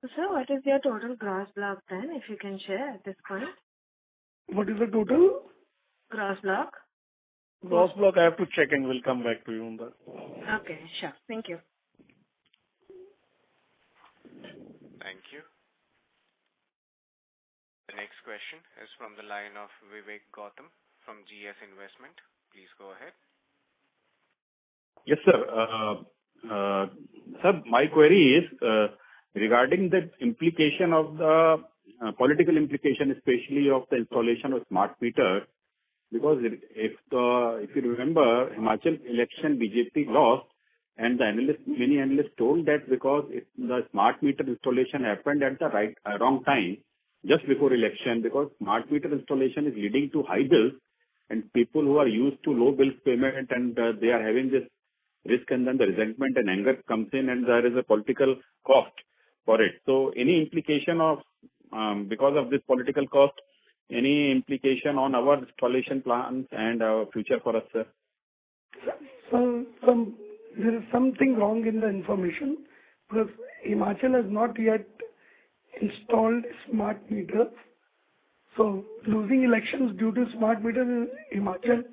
So what is your total gross block then, if you can share at this point? What is the total? Gross block? Gross block, I have to check and we'll come back to you on that. Okay, sure. Thank you. Thank you. The next question is from the line of Vivek Gautam from GS Investment. Please go ahead. Yes, sir. Sir, my query is regarding the implication of the political implication, especially of the installation of smart meter. Because if you remember, Himachal election BJP lost, and the many analysts told that because the smart meter installation happened at the wrong time, just before election, because smart meter installation is leading to high bills, and people who are used to low bills payment and they are having this risk, and then the resentment and anger comes in, and there is a political cost for it. So any implication of because of this political cost, any implication on our installation plans and our future for us, sir? So there is something wrong in the information, because Himachal has not yet installed smart meters. So losing elections due to smart meters in Himachal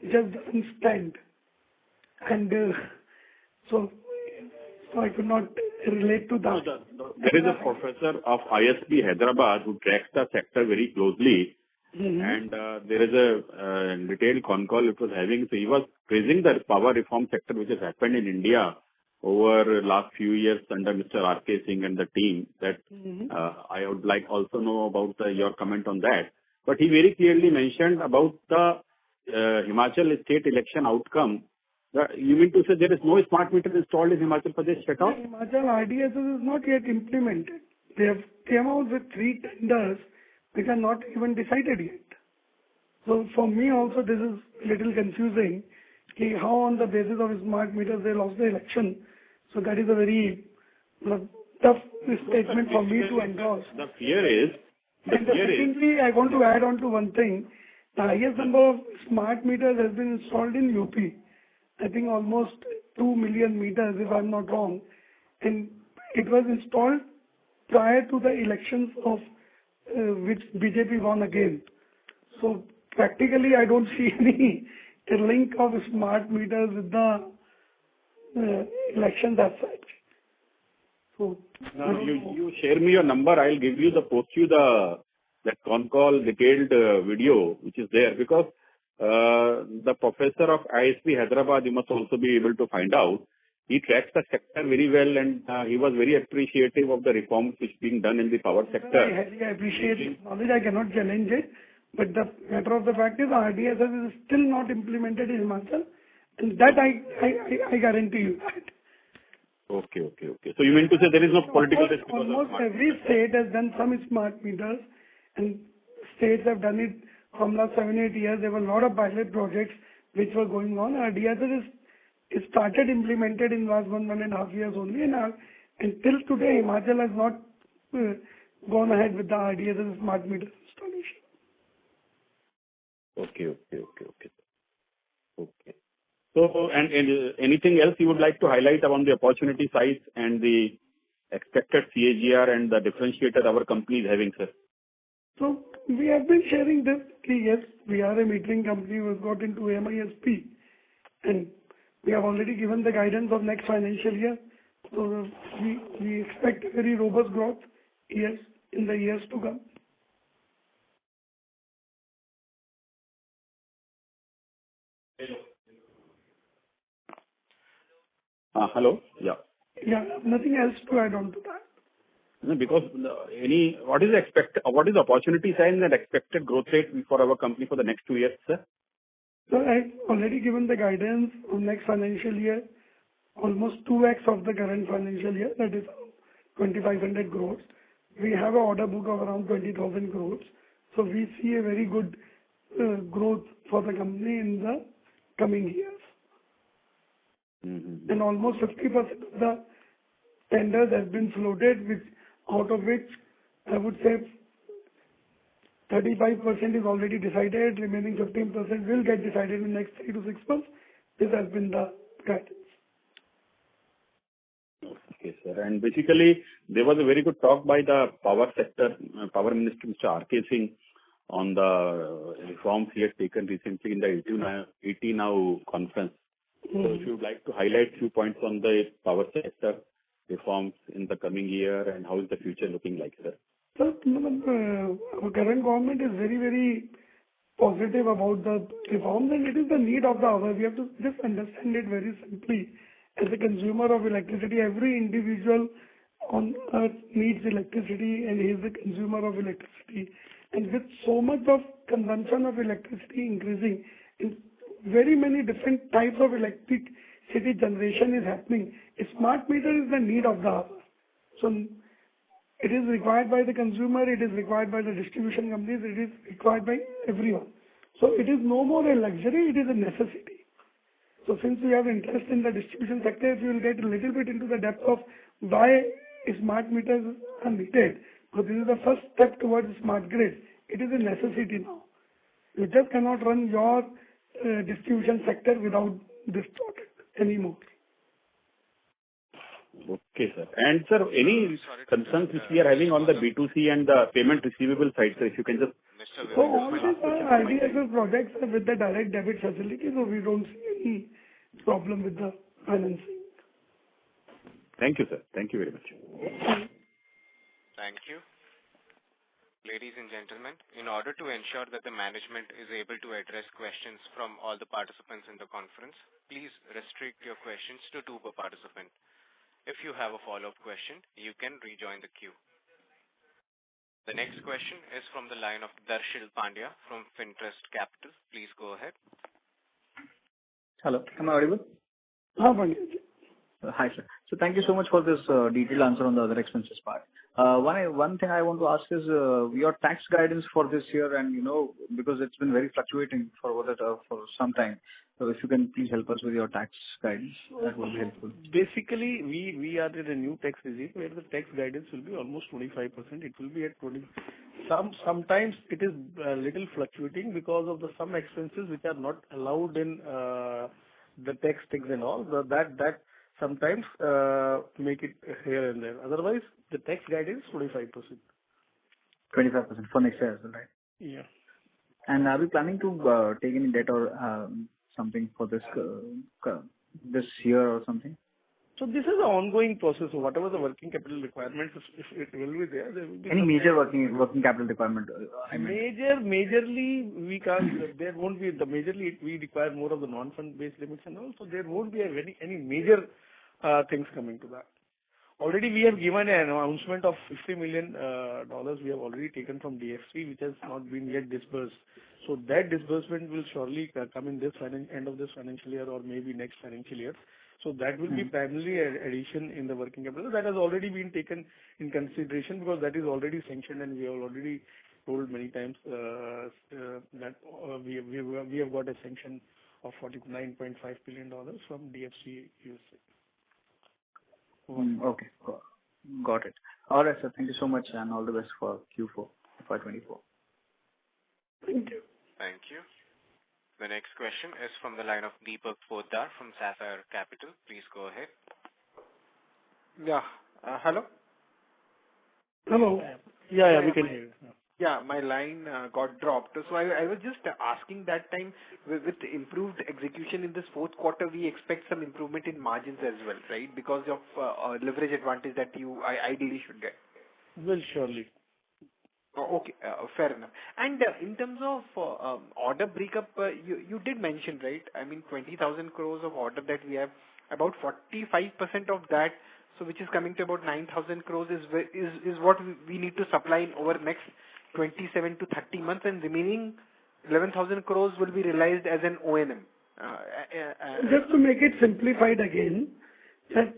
just doesn't stand. And so I could not relate to that. There is a professor of ISB Hyderabad who tracks the sector very closely, and there is a detailed concall it was having. So he was praising the power reform sector which has happened in India over last few years under Mr. R.K. Singh and the team. That I would like also know about your comment on that. But he very clearly mentioned about the Himachal state election outcome. You mean to say there is no smart meter installed in Himachal Pradesh at all? Himachal RDSS is not yet implemented. They have came out with 3 tenders which are not even decided yet. So for me also this is little confusing. How on the basis of smart meters they lost the election. So that is a very tough statement for me to endorse. The fear is... Secondly, I want to add on to one thing. The highest number of smart meters has been installed in UP. I think almost 2 million meters, if I'm not wrong. And it was installed prior to the elections of which BJP won again. So practically, I don't see any link of smart meters with the elections as such. So now you share me your number. I'll post you that Concall detailed video which is there, because the professor of ISB Hyderabad, you must also be able to find out. He tracks the sector very well, and he was very appreciative of the reforms which being done in the power sector. I appreciate his knowledge. I cannot challenge it. But the matter of the fact is RDSS is still not implemented in Himachal, and that I guarantee you that. Okay. So you mean to say there is no political risk? Almost every state has done some smart meters, and states have done it from last 7-8 years. There were a lot of pilot projects which were going on. RDSS is started implemented in last 1.5 years only, and until today Himachal has not gone ahead with the RDSS smart meter installation. Okay. So, and anything else you would like to highlight on the opportunity size and the expected CAGR and the differentiator our company is having, sir? So We have been sharing this. Yes, we are a metering company who has got into MISP, and we have already given the guidance of next financial year. So we expect a very robust growth in the years to come. Hello? Yeah. Yeah, nothing else to add on to that. No, because what is the opportunity size and expected growth rate for our company for the next 2 years, sir? So I've already given the guidance on next financial year, almost 2x of the current financial year, that is 2,500 crores. We have an order book of around 20,000 crores. So we see a very good growth for the company in the coming years. Mm-hmm. And almost 50% of the tenders have been floated, out of which I would say 35% is already decided, remaining 15% will get decided in the next 3 to 6 months. This has been the guidance. Okay, sir. And basically, there was a very good talk by the power sector, Power Minister Mr. R.K. Singh on the reforms he had taken recently in the 80 Now conference. So if you would like to highlight few points on the power sector reforms in the coming year and how is the future looking like, sir? Sir, our current government is very, very positive about the reforms, and it is the need of the hour. We have to just understand it very simply. As a consumer of electricity, every individual on earth needs electricity, and he is a consumer of electricity. And with so much of consumption of electricity increasing, in very many different types of electricity generation is happening. A smart meter is the need of the hour. So it is required by the consumer, it is required by the distribution companies, it is required by everyone. So it is no more a luxury, it is a necessity. So since we have interest in the distribution sector, if you will get a little bit into the depth of why smart meters are needed, because this is the first step towards smart grid. It is a necessity now. You just cannot run your distribution sector without this product anymore. Okay, sir. And sir, any concerns which we are having on the B2C and the payment receivable side, sir, if you can just... So all these are IDFL projects with the direct debit facility, so we don't see any problem with the financing. Thank you, sir. Thank you very much. Thank you. Ladies and gentlemen, in order to ensure that the management is able to address questions from all the participants in the conference, please restrict your questions to 2 per participant. If you have a follow-up question, you can rejoin the queue. The next question is from the line of Darshil Pandya from Fintrust Capital. Please go ahead. Hello, am I audible? Pandya. Hi, sir. So thank you so much for this detailed answer on the other expenses part. One thing I want to ask is your tax guidance for this year, and because it's been very fluctuating for some time. So if you can please help us with your tax guidance, that would be helpful. Basically, we are in a new tax regime where the tax guidance will be almost 25%. It will be at 20. Sometimes it is a little fluctuating because of some expenses which are not allowed in the tax things and all. So that sometimes make it here and there. Otherwise, the tax guidance is 25%. 25% for next year, right? Yeah. And are we planning to take any debt or something for this year or something? So this is an ongoing process. So whatever the working capital requirements, if it will be there will be any major working capital requirement. Majorly we can't. There won't be the majorly. We require more of the non-fund based limits and all. So there won't be any major things coming to that. Already we have given an announcement of $50 million we have already taken from DFC, which has not been yet disbursed. So that disbursement will surely come in this end of this financial year or maybe next financial year. So that will be primarily an addition in the working capital. That has already been taken in consideration because that is already sanctioned, and we have already told many times that we have got a sanction of $49.5 billion from DFC USA. Okay, got it. All right, sir. Thank you so much, and all the best for Q4 FY24. Thank you. Thank you. The next question is from the line of Deepak Poddar from Sapphire Capital. Please go ahead. Yeah. Hello? Hello. Yeah, we can hear you. Yeah, my line got dropped. So I was just asking that time, with improved execution in this fourth quarter, we expect some improvement in margins as well, right? Because of leverage advantage that you ideally should get. Well, surely. Oh, okay. Fair enough. And in terms of order breakup, you did mention, right? I mean, 20,000 crores of order that we have, about 45% of that, so which is coming to about 9,000 crores is what we need to supply in over next 27 to 30 months, and remaining 11,000 crores will be realized as an O&M. Just to make it simplified again, that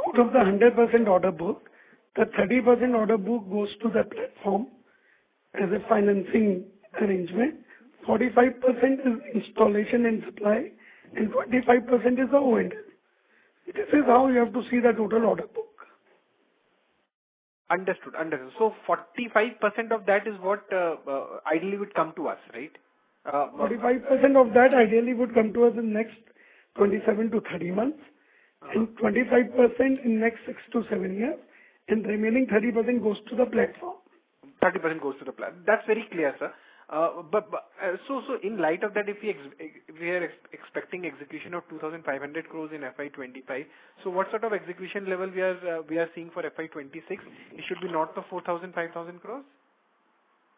out of the 100% order book, the 30% order book goes to the platform as a financing arrangement, 45% is installation and supply, and 25% is the O&M. This is how you have to see the total order book. Understood. So 45% of that is what ideally would come to us, right? 45% of that ideally would come to us in next 27 to 30 months, and 25% in next 6 to 7 years, and remaining 30% goes to the platform. 30% goes to the platform. That's very clear, sir. So in light of that, if we are expecting execution of 2,500 crores in FY25, so what sort of execution level we are seeing for FY26? It should be north of 4,000, 5,000 crores?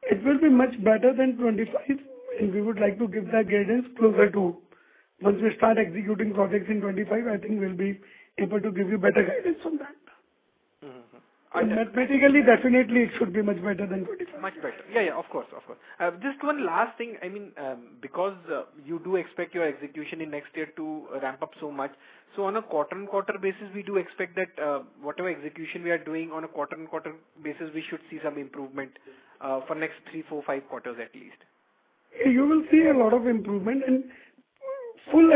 It will be much better than 25, and we would like to give that guidance closer to, once we start executing projects in 25, I think we'll be able to give you better guidance on that. And mathematically, definitely it should be much better than 25. Much better. Yeah, of course. Just one last thing. I mean, because you do expect your execution in next year to ramp up so much. So on a quarter-on-quarter basis, we do expect that whatever execution we are doing on a quarter-on-quarter basis, we should see some improvement for next 3, 4, 5 quarters at least. You will see a lot of improvement, and full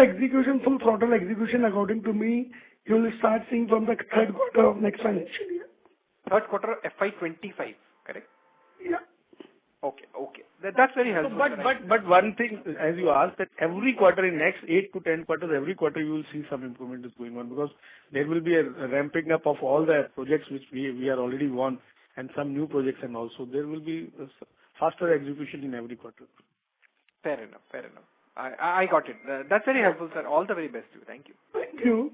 throttle execution, according to me, you will start seeing from the third quarter of next financial year. Third quarter FY25, correct? Yeah. Okay. That's very helpful. But one thing, as you asked, that every quarter in next 8 to 10 quarters, every quarter you will see some improvement is going on, because there will be a ramping up of all the projects which we are already won, and some new projects, and also there will be faster execution in every quarter. Fair enough. I got it. That's very helpful, sir. All the very best to you. Thank you. Thank you.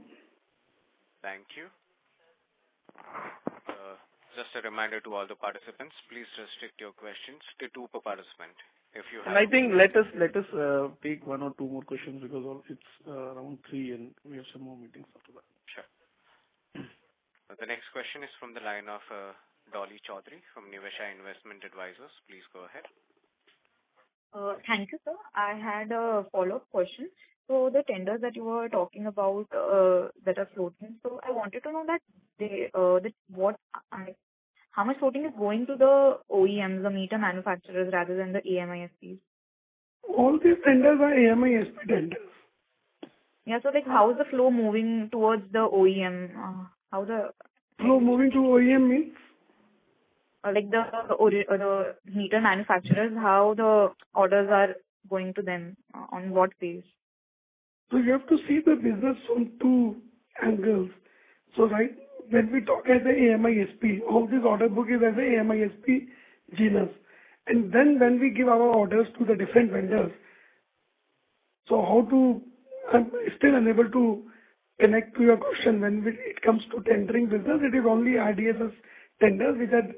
Thank you. Just a reminder to all the participants, please restrict your questions to 2 per participant. If you have, and I think let us take 1 or 2 more questions, because it's around 3 and we have some more meetings after that. Sure. The next question is from the line of Dolly Chaudhary from Nivesha Investment Advisors. Please go ahead. Thank you, sir. I had a follow-up question. So the tenders that you were talking about that are floating, so I wanted to know that how much floating is going to the OEMs, the meter manufacturers, rather than the AMISPs? All these tenders are AMISP tenders. Yeah, so how is the flow moving towards the OEM? Flow moving to OEM means? The meter manufacturers, how the orders are going to them, on what base? So you have to see the business from 2 angles. So when we talk as a AMISP, all this order book is as a AMISP Genus. And then when we give our orders to the different vendors, I'm still unable to connect to your question. When it comes to tendering business, it is only RDSS tenders which are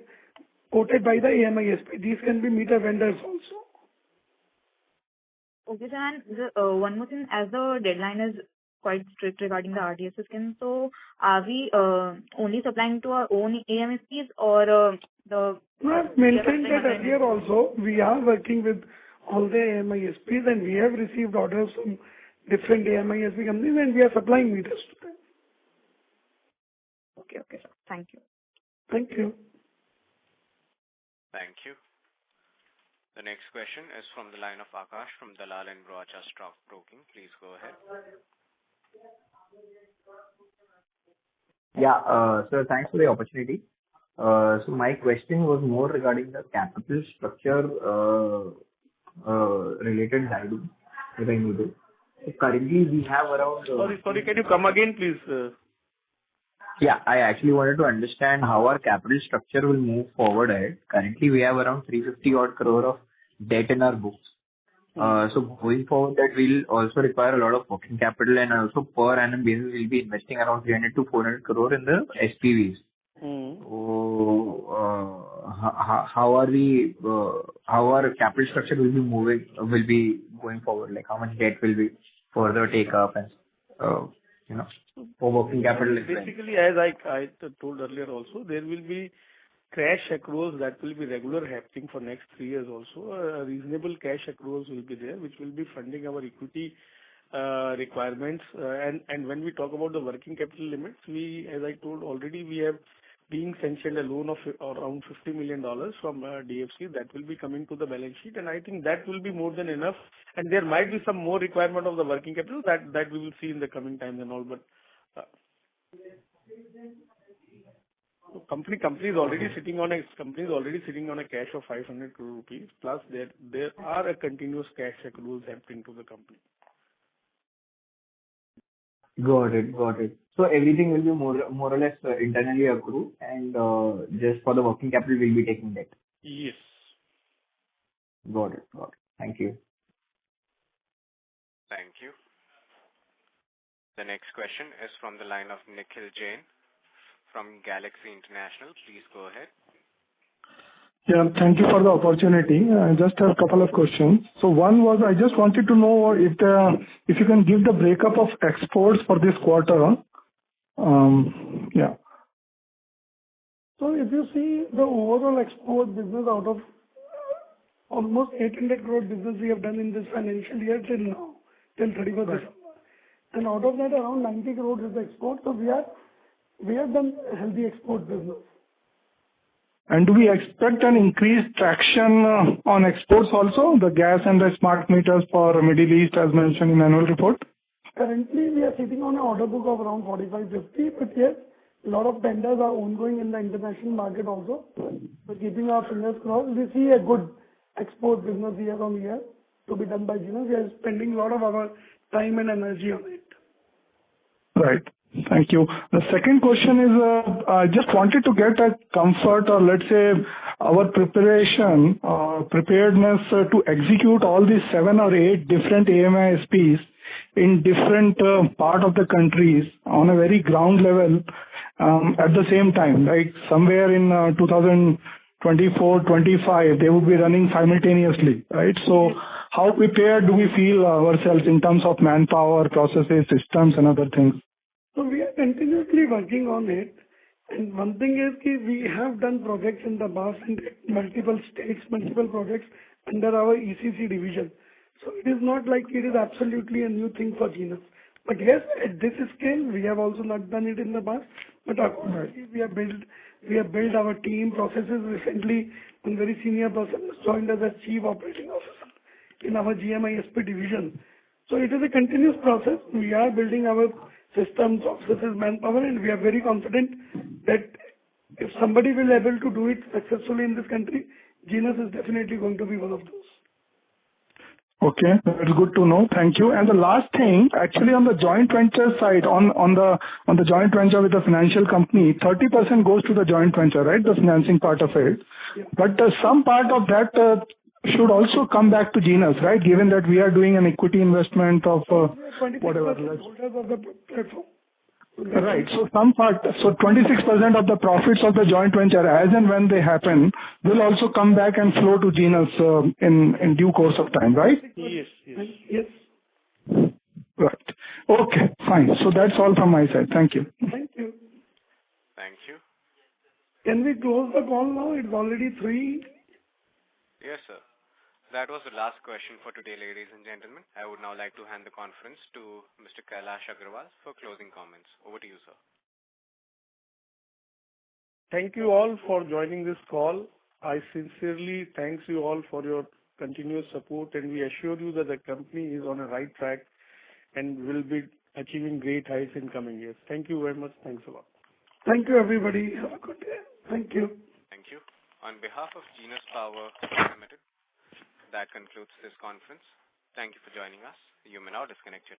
quoted by the AMISP. These can be meter vendors also. Okay, sir. And one more thing, as the deadline is quite strict regarding the RDSS scheme, so are we only supplying to our own AMSPs or the... I've mentioned that earlier also. We are working with all the AMISPs, and we have received orders from different AMISP companies, and we are supplying meters to them. Okay, sir. Thank you. Thank you. Thank you. The next question is from the line of Akash from Dalal & Broacha Stock Broking. Please go ahead. Yeah, sir, thanks for the opportunity. So my question was more regarding the capital structure related guidance that I needed. So currently we have around... Sorry, can you come again, please? Yeah, I actually wanted to understand how our capital structure will move forward ahead. Currently, we have around 350 odd crore of debt in our books. So going forward, that will also require a lot of working capital, and also per annum basis, we'll be investing around 300 to 400 crore in the SPVs. So, how are we, how our capital structure will be going forward? Like, how much debt will we further take up and, you know, for working capital? Basically, as I told earlier also, there will be cash accruals that will be regular happening for next 3 years also. Reasonable cash accruals will be there, which will be funding our equity requirements. And when we talk about the working capital limits, we, as I told already, we have being sanctioned a loan of around $50 million from DFC that will be coming to the balance sheet, and I think that will be more than enough. And there might be some more requirement of the working capital that we will see in the coming times and all. But company is already sitting on a cash of 500 crore rupees. Plus there are a continuous cash accruals happening to the company. Got it. So everything will be more or less internally accrued, and just for the working capital, we'll be taking that. Yes. Got it. Thank you. Thank you. The next question is from the line of Nikhil Jain from Galaxy International. Please go ahead. Yeah, thank you for the opportunity. I just have a couple of questions. So one was, I just wanted to know if you can give the breakup of exports for this quarter. Yeah. So if you see the overall export business, out of almost 800 crore business we have done in this financial year till now, till 31st December. And out of that, around 90 crore is the export. So we have done healthy export business. And do we expect an increased traction on exports also, the gas and the smart meters for Middle East as mentioned in annual report? Currently, we are sitting on an order book of around 45-50, but yes, a lot of tenders are ongoing in the international market also. So keeping our fingers crossed, we see a good export business year on year to be done by Genus. We are spending a lot of our time and energy on it. Right. Thank you. The second question is, I just wanted to get a comfort, or let's say our preparedness to execute all these 7 or 8 different AMISPs in different part of the countries on a very ground level at the same time, like somewhere in 2024-25, they would be running simultaneously, right? So how prepared do we feel ourselves in terms of manpower, processes, systems, and other things? So we are continuously working on it. And one thing is we have done projects in the past in multiple states, multiple projects under our ECC division. So it is not like it is absolutely a new thing for Genus. But yes, at this scale, we have also not done it in the past. But accordingly, we have built our team processes recently. One very senior person joined us as Chief Operating Officer in our GMISP division. So it is a continuous process. We are building our systems, processes, manpower, and we are very confident that if somebody will able to do it successfully in this country, Genus is definitely going to be one of those. Okay, that's good to know. Thank you. And the last thing, actually on the joint venture side, on the joint venture with the financial company, 30% goes to the joint venture, right? The financing part of it. Yeah. But some part of that should also come back to Genus, right? Given that we are doing an equity investment of whatever. Right. So some part, so 26% of the profits of the joint venture, as and when they happen, will also come back and flow to Genus in due course of time, right? Yes. Right. Okay, fine. So that's all from my side. Thank you. Thank you. Thank you. Can we close the call now? It's already 3. Yes, sir. That was the last question for today, ladies and gentlemen. I would now like to hand the conference to Mr. Kailash Agarwal for closing comments. Over to you, sir. Thank you all for joining this call. I sincerely thank you all for your continuous support, and we assure you that the company is on a right track and will be achieving great heights in coming years. Thank you very much. Thanks a lot. Thank you, everybody. Have a good day. Thank you. Thank you. On behalf of Genus Power Limited, that concludes this conference. Thank you for joining us. You may now disconnect your